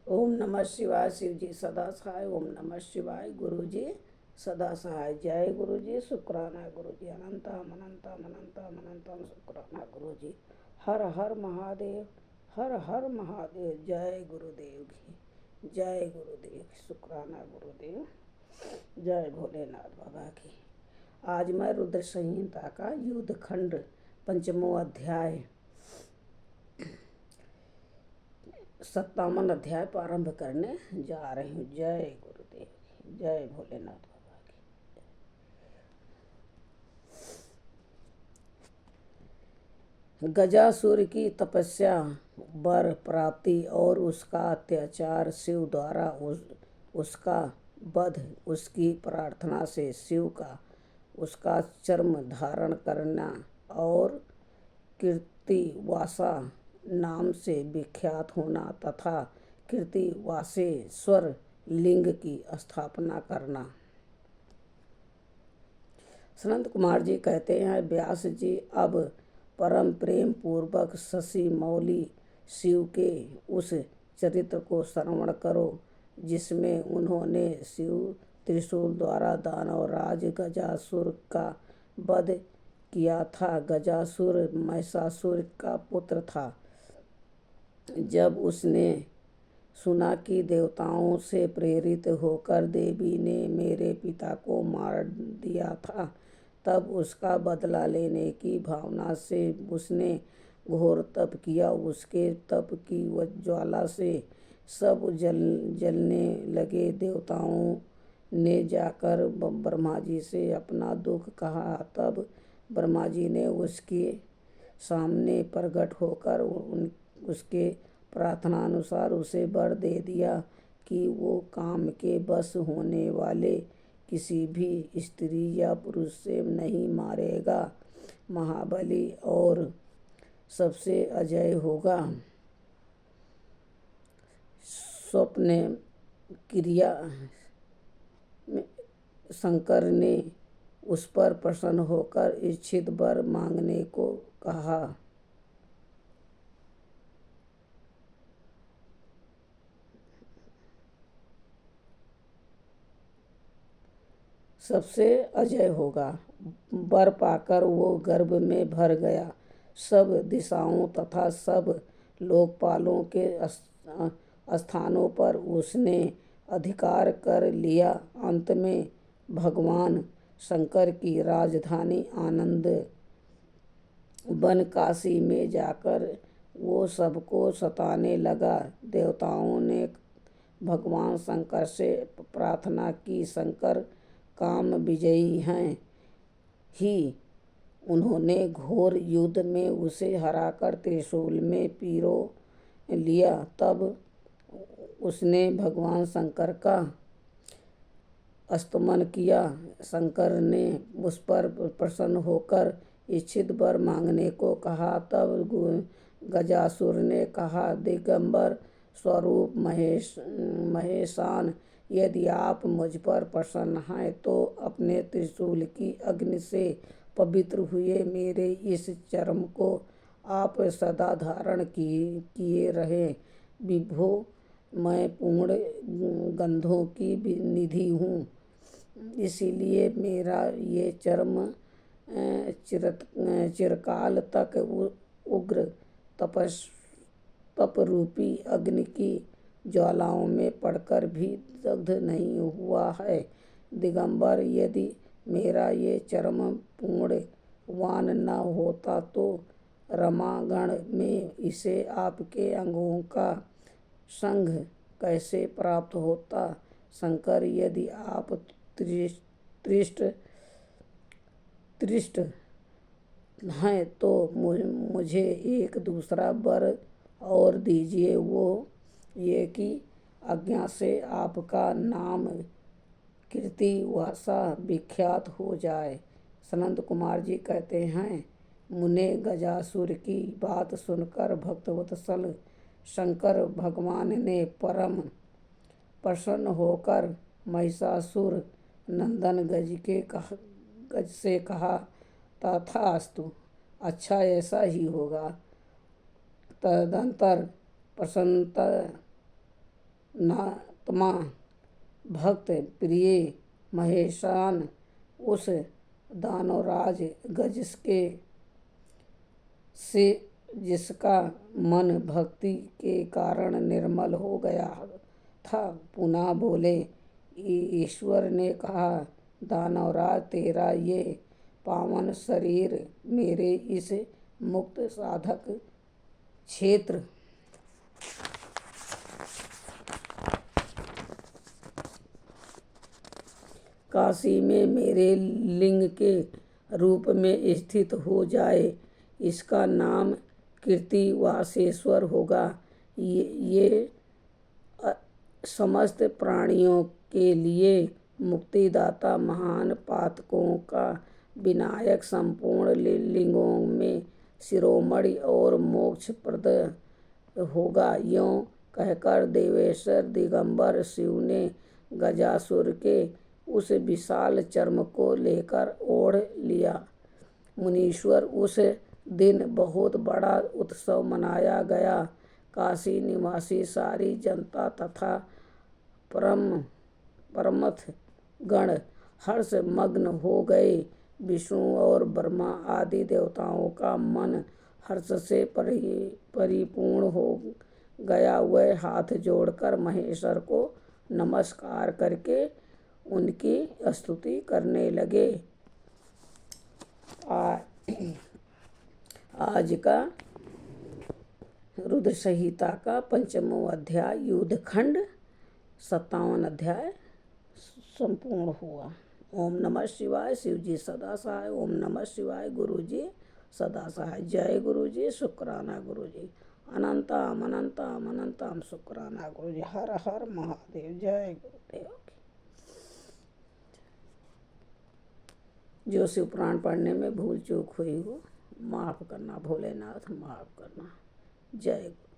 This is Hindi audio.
ओम नमः शिवाय। शिव जी सदा सहाय। ओम नमः शिवाय। गुरु जी सदा सहाय। जय गुरु जी। शुक्राना गुरु जी। अनंतम अनंतम अनंतम अनंतम शुक्राना गुरु जी। हर हर महादेव। हर हर महादेव। जय गुरुदेव की। जय गुरुदेव। शुक्राना गुरुदेव। जय भोलेनाथ बाबा की। आज मैं रुद्र संहिता का युद्ध खंड पंचमो अध्याय 57 अध्याय प्रारंभ करने जा रही हूँ। जय गुरुदेव। जय भोलेनाथ बाबा की। गजासुर की तपस्या, वर प्राप्ति और उसका अत्याचार, शिव द्वारा उसका वध, उसकी प्रार्थना से शिव का उसका चर्म धारण करना और कीर्तिवासा नाम से विख्यात होना तथा कीर्तिवासेश्वर लिंग की स्थापना करना। सनंद कुमार जी कहते हैं, व्यास जी अब परम प्रेम पूर्वक शशि मौली शिव के उस चरित्र को श्रवण करो जिसमें उन्होंने शिव त्रिशूल द्वारा दानवराज गजासुर का वध किया था। गजासुर महिषासुर का पुत्र था। जब उसने सुना कि देवताओं से प्रेरित होकर देवी ने मेरे पिता को मार दिया था, तब उसका बदला लेने की भावना से उसने घोर तप किया। उसके तप की ज्वाला से सब जलने लगे। देवताओं ने जाकर ब्रह्मा जी से अपना दुख कहा। तब ब्रह्मा जी ने उसके सामने प्रकट होकर उसके प्रार्थनानुसार उसे वर दे दिया कि वो काम के बस होने वाले किसी भी स्त्री या पुरुष से नहीं मारेगा, महाबली और सबसे अजय होगा। स्वप्न क्रिया में शंकर ने उस पर प्रसन्न होकर इच्छित वर मांगने को कहा। सबसे अजय होगा। वर पाकर वो गर्भ में भर गया। सब दिशाओं तथा सब लोकपालों के स्थानों पर उसने अधिकार कर लिया। अंत में भगवान शंकर की राजधानी आनंद वन काशी में जाकर वो सबको सताने लगा। देवताओं ने भगवान शंकर से प्रार्थना की, शंकर काम विजयी हैं ही। उन्होंने घोर युद्ध में उसे हराकर त्रिशूल में पिरो लिया। तब उसने भगवान शंकर का स्तमन किया। शंकर ने उस पर प्रसन्न होकर इच्छित वर मांगने को कहा। तब गजासुर ने कहा, दिगंबर स्वरूप महेशान, यदि आप मुझ पर प्रसन्न हैं तो अपने त्रिशूल की अग्नि से पवित्र हुए मेरे इस चर्म को आप सदा धारण किए रहें। विभो, मैं पूर्ण गंधों की निधि हूँ, इसीलिए मेरा ये चर्म चिरकाल तक उग्र तप रूपी अग्नि की ज्वालाओं में पड़कर भी दग्ध नहीं हुआ है। दिगंबर, यदि मेरा ये चर्म पुण्यवान न होता तो रमागण में इसे आपके अंगों का संग कैसे प्राप्त होता। शंकर, यदि आप तृष्ट हैं तो मुझे एक दूसरा वर और दीजिए, वो ये कि आज्ञा से आपका नाम कीर्तिवासा विख्यात हो जाए। सनंद कुमार जी कहते हैं, मुने गजासुर की बात सुनकर भक्तवत्सल शंकर भगवान ने परम प्रसन्न होकर महिषासुर नंदन गज से कहा, तथास्तु, अच्छा ऐसा ही होगा। तदंतर नात्मा भक्त प्रिय महेशान उस दानवराज गज के से जिसका मन भक्ति के कारण निर्मल हो गया था, पुनः बोले। ईश्वर ने कहा, दानवराज तेरा ये पावन शरीर मेरे इस मुक्त साधक क्षेत्र काशी में मेरे लिंग के रूप में स्थित हो जाए। इसका नाम कीर्तिवासेश्वर होगा। ये समस्त प्राणियों के लिए मुक्तिदाता, महान पातकों का विनायक, संपूर्ण लिंगों में शिरोमणि और मोक्षप्रद होगा। यों कहकर देवेश्वर दिगंबर शिव ने गजासुर के उस विशाल चर्म को लेकर ओढ़ लिया। मुनीश्वर, उस दिन बहुत बड़ा उत्सव मनाया गया। काशी निवासी सारी जनता तथा परमथ गण हर्ष मग्न हो गए। विष्णु और ब्रह्मा आदि देवताओं का मन हर्ष से परिपूर्ण हो गया। वह हाथ जोड़कर महेश्वर को नमस्कार करके उनकी स्तुति करने लगे। आज का रुद्र संहिता का 5वां अध्याय युद्धखंड 57 अध्याय संपूर्ण हुआ। ओम नमः शिवाय। शिव जी सदा सहाय। ओम नमः शिवाय। गुरु जी सदा सहाय। जय गुरु जी। शुक्राना गुरु जी। अनंतम अनंतम अनंतम शुक्राना गुरु जी। हर हर महादेव। जय गुरुदेव। जो शिव पुराण पढ़ने में भूल चूक हुई हो माफ़ करना, भोलेनाथ माफ़ करना। जय गुरु।